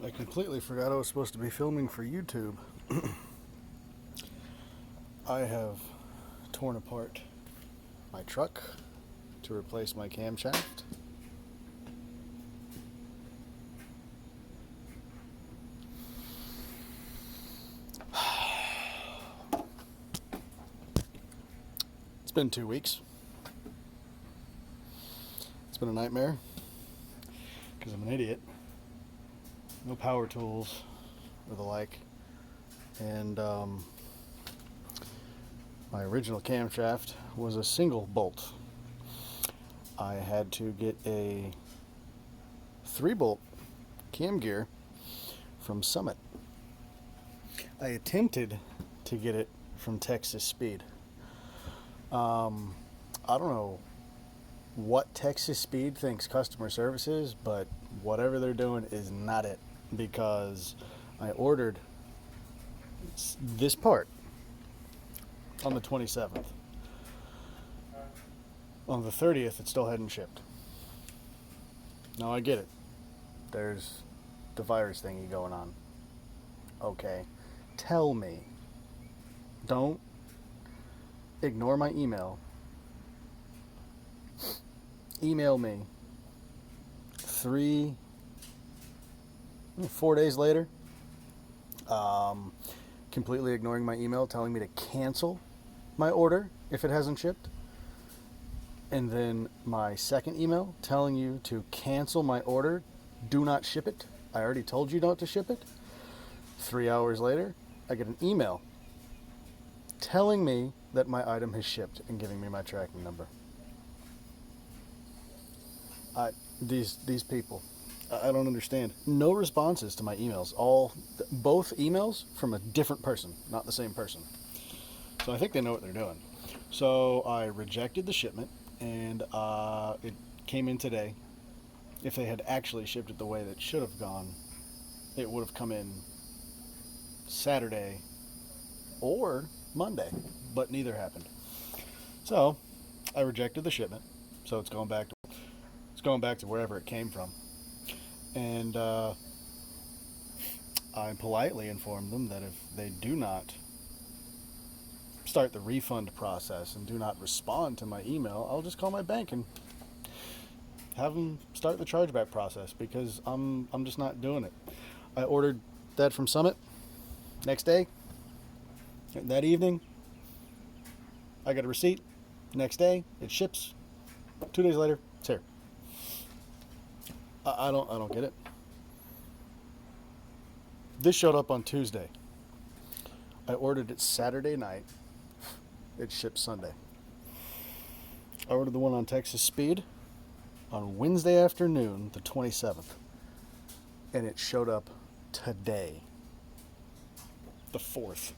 I completely forgot I was supposed to be filming for YouTube. I have torn apart my truck to replace my camshaft. It's been 2 weeks. It's been a nightmare because I'm an idiot. No power tools or the like. And my original camshaft was a single bolt. I had to get a 3-bolt cam gear from Summit. I attempted to get it from Texas Speed. I don't know what Texas Speed thinks customer service is, but whatever they're doing is not it, because I ordered this part on the 27th. On the 30th, it still hadn't shipped. Now I get it. There's the virus thingy going on. Okay. Tell me. Don't ignore my email. Email me 4 days later, completely ignoring my email, telling me to cancel my order if it hasn't shipped. And then my second email telling you to cancel my order, do not ship it. I already told you not to ship it. 3 hours later, I get an email telling me that my item has shipped and giving me my tracking number. These people, I don't understand. No responses to my emails. Both emails from a different person, not the same person. So I think they know what they're doing. So I rejected the shipment, and it came in today. If they had actually shipped it the way that it should have gone, it would have come in Saturday or Monday, but neither happened. So I rejected the shipment. So it's going back to wherever it came from. And I politely informed them that if they do not start the refund process and do not respond to my email, I'll just call my bank and have them start the chargeback process, because I'm just not doing it. I ordered that from Summit. Next day, that evening, I got a receipt. Next day, it ships. 2 days later, it's here. I don't get it. This showed up on Tuesday. I ordered it Saturday night. It shipped Sunday. I ordered the one on Texas Speed on Wednesday afternoon, the 27th. And it showed up today, the 4th.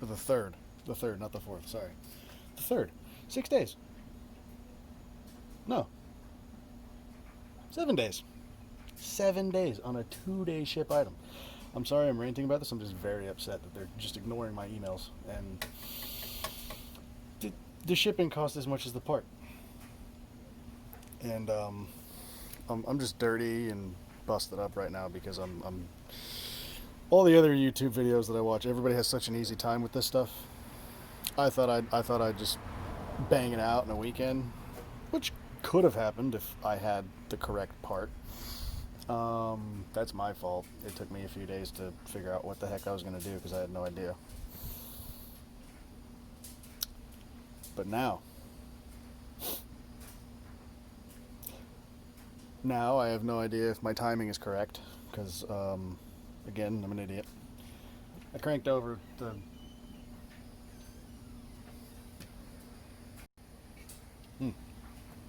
Or the 3rd. The 3rd, not the 4th, sorry. The 3rd. 6 days. No. 7 days. 7 days on a 2-day ship item. I'm sorry I'm ranting about this. I'm just very upset that they're just ignoring my emails. And the shipping cost as much as the part. And I'm just dirty and busted up right now because I'm all the other YouTube videos that I watch, everybody has such an easy time with this stuff. I thought I'd just bang it out in a weekend, which could have happened if I had the correct part. That's my fault. It took me a few days to figure out what the heck I was going to do because I had no idea. But now I have no idea if my timing is correct because, again, I'm an idiot. I cranked over the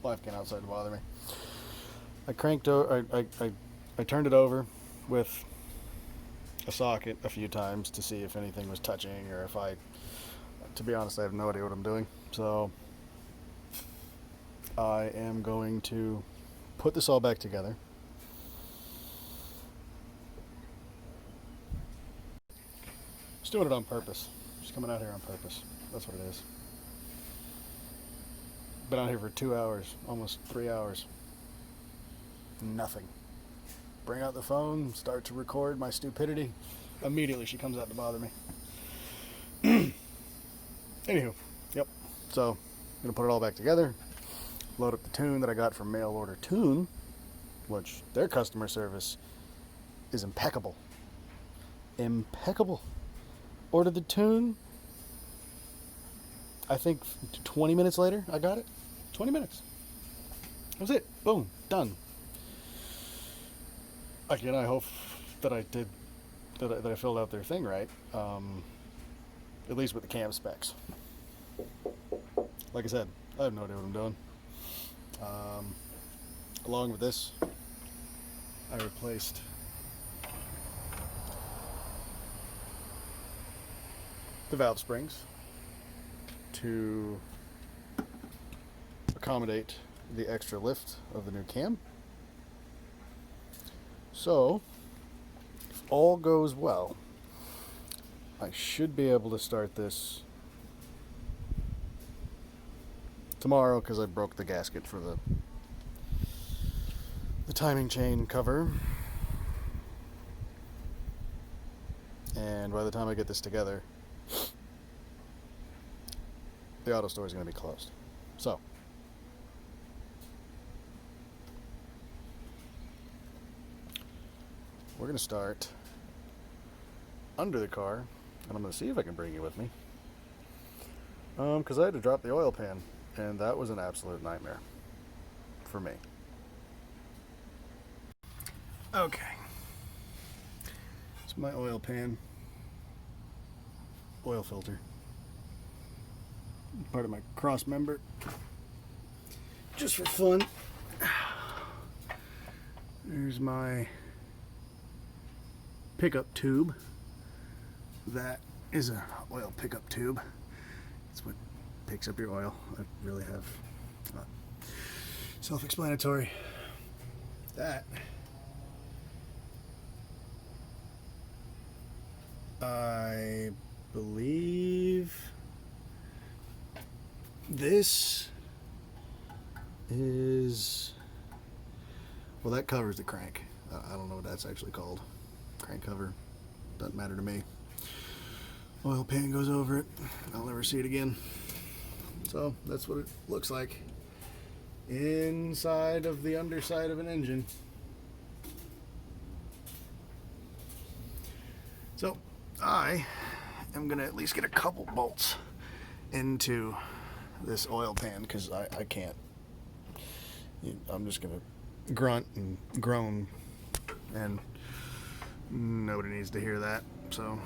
life can outside to bother me. I turned it over with a socket a few times to see if anything was touching, or to be honest, I have no idea what I'm doing. So I am going to put this all back together. Just doing it on purpose. Just coming out here on purpose. That's what it is. Been out here for 2 hours, almost 3 hours. Nothing. Bring out the phone, start to record my stupidity. Immediately she comes out to bother me. Anywho, yep. So, I'm going to put it all back together. Load up the tune that I got from Mail Order Tune, which their customer service is impeccable. Impeccable. Ordered the tune. I think 20 minutes later, I got it. 20 minutes. That was it. Boom. Done. Again, I hope that I did, that I filled out their thing right. At least with the cam specs. Like I said, I have no idea what I'm doing. Along with this, I replaced the valve springs to accommodate the extra lift of the new cam. So, if all goes well, I should be able to start this tomorrow because I broke the gasket for the timing chain cover. And by the time I get this together, the auto store is going to be closed. So, we're going to start under the car, and I'm going to see if I can bring you with me. Because I had to drop the oil pan, and that was an absolute nightmare for me. Okay. It's my oil pan, oil filter. Part of my cross member. Just for fun. There's my pickup tube. That is an oil pickup tube. It's what picks up your oil. I really have self-explanatory. That I believe this is, well, that covers the crank. I don't know what that's actually called. Crank cover. Doesn't matter to me. Oil pan goes over it. I'll never see it again. So that's what it looks like inside of the underside of an engine. So I am going to at least get a couple bolts into this oil pan because I can't. I'm just going to grunt and groan, and nobody needs to hear that. So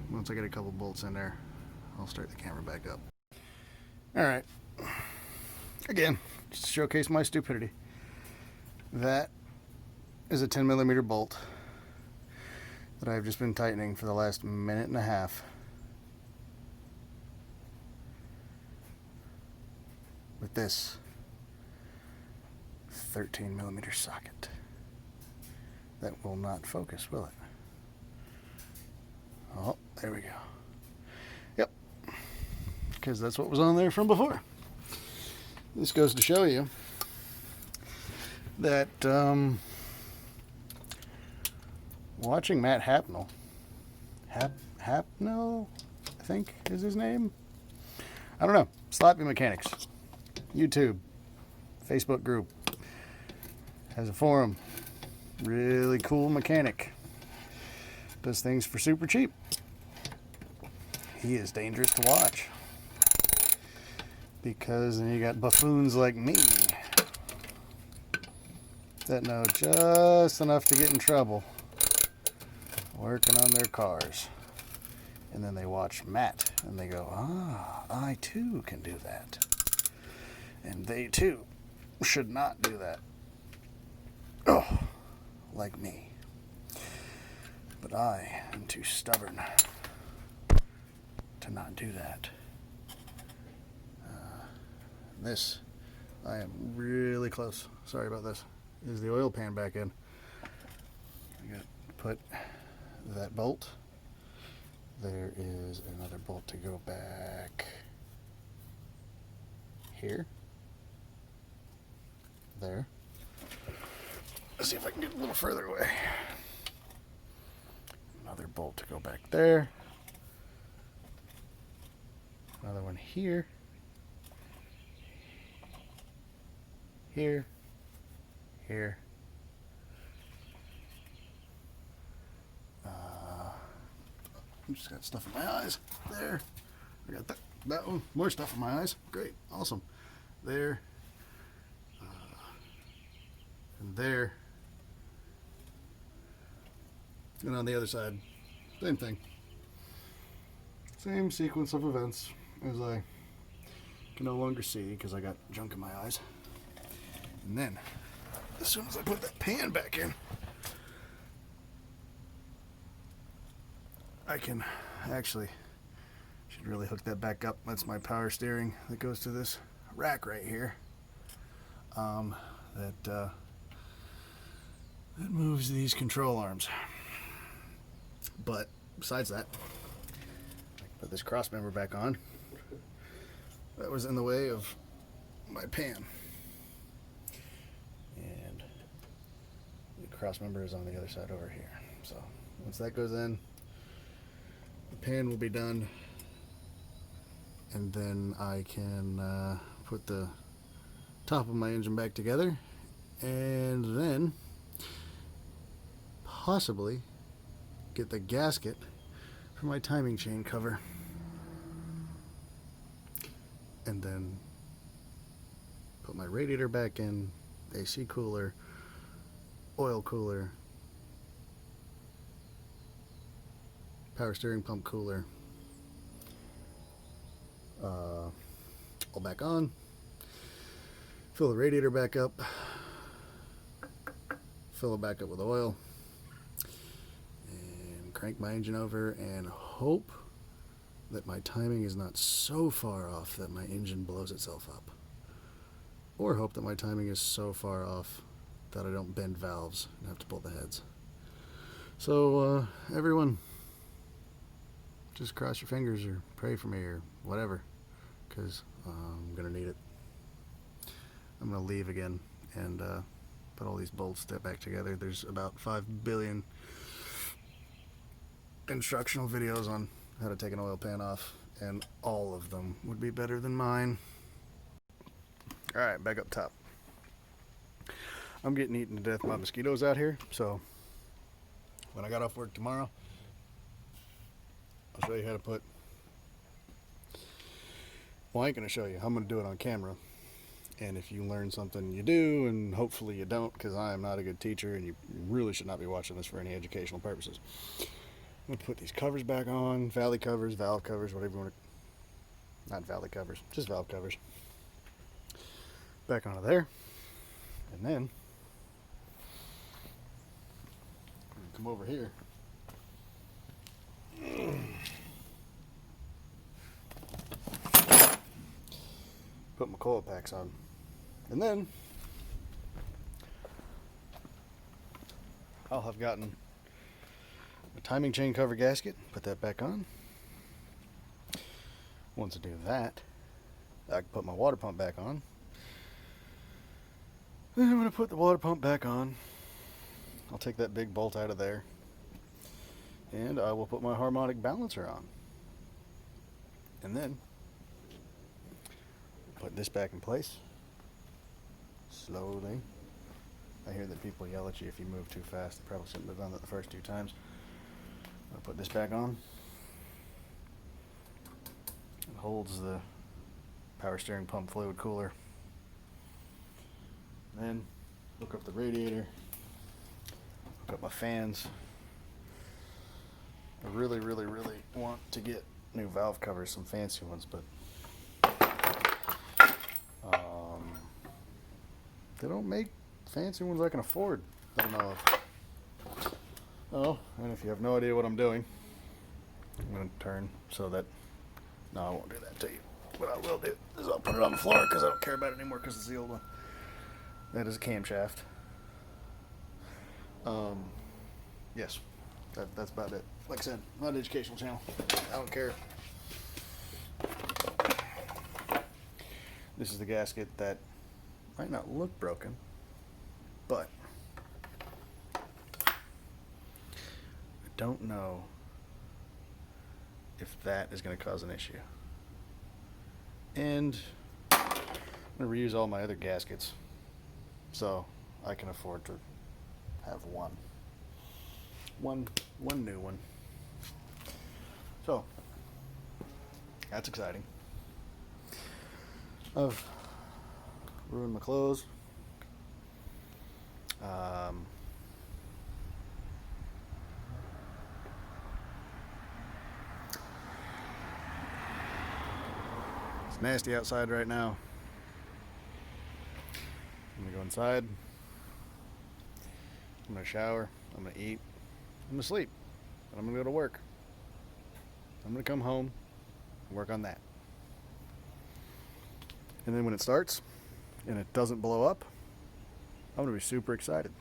once I get a couple bolts in there, I'll start the camera back up. Alright. Again, just to showcase my stupidity. That is a 10mm bolt that I've just been tightening for the last minute and a half. With this 13mm socket. That will not focus, will it? Oh, there we go. Yep. Because that's what was on there from before. This goes to show you that watching Matt Hapnell, Hapnell, I think is his name. I don't know. SloppyMechanics. YouTube. Facebook group. Has a forum. Really cool mechanic. Does things for super cheap. He is dangerous to watch. Because then you got buffoons like me that know just enough to get in trouble working on their cars. And then they watch Matt and they go, ah, I too can do that. And they too should not do that. Oh, like me. But I am too stubborn to not do that. This, I am really close. Sorry about this. Is the oil pan back in? I got to put that bolt. There is another bolt to go back here. There. Let's see if I can get a little further away. Another bolt to go back there. Another one here. Here. Here. I just got stuff in my eyes. There. I got that one. More stuff in my eyes. Great. Awesome. There. And there. And on the other side, same thing. Same sequence of events as I can no longer see because I got junk in my eyes. And then, as soon as I put that pan back in, I can actually, should really hook that back up. That's my power steering that goes to this rack right here. That moves these control arms. But besides that, I can put this cross member back on. That was in the way of my pan. And the cross member is on the other side over here. So once that goes in, the pan will be done, and then I can put the top of my engine back together, and then possibly get the gasket for my timing chain cover, and then put my radiator back in, AC cooler, oil cooler, power steering pump cooler, all back on, fill the radiator back up, fill it back up with oil, and crank my engine over and hope that my timing is not so far off that my engine blows itself up, or hope that my timing is so far off that I don't bend valves and have to pull the heads. So everyone, just cross your fingers or pray for me or whatever, because I'm gonna need it. I'm gonna leave again and put all these bolts back together. There's about 5 billion instructional videos on how to take an oil pan off, and all of them would be better than mine. Alright, back up top. I'm getting eaten to death by mosquitoes out here, so when I got off work tomorrow, I'll show you how to put, well, I ain't going to show you. I'm going to do it on camera. And if you learn something, you do, and hopefully you don't, because I am not a good teacher, and you really should not be watching this for any educational purposes. I'm going to put these covers back on, valley covers, valve covers, whatever you want to, not valley covers, just valve covers. Back onto there. And then, come over here. Put my coil packs on, and then I'll have gotten a timing chain cover gasket, put that back on. Once I do that, I can put my water pump back on. Then I'm going to put the water pump back on. I'll take that big bolt out of there, and I will put my harmonic balancer on, and then put this back in place slowly. I hear that people yell at you if you move too fast. They probably shouldn't have done that the first 2 times. I'll put this back on. It holds the power steering pump fluid cooler. Then hook up the radiator, hook up my fans. I really want to get new valve covers, some fancy ones, but they don't make fancy ones I can afford. I don't know if, oh, and if you have no idea what I'm doing, I'm going to turn so that, no, I won't do that to you. What I will do is I'll put it on the floor because I don't care about it anymore because it's the old one. That is a camshaft. Yes, that's about it. Like I said, not an educational channel. I don't care. This is the gasket that might not look broken, but don't know if that is going to cause an issue. And I'm going to reuse all my other gaskets, so I can afford to have one new one. So that's exciting. I've ruined my clothes. It's nasty outside right now. I'm gonna go inside. I'm gonna shower. I'm gonna eat. I'm gonna sleep. And I'm gonna go to work. I'm gonna come home and work on that. And then when it starts and it doesn't blow up, I'm gonna be super excited.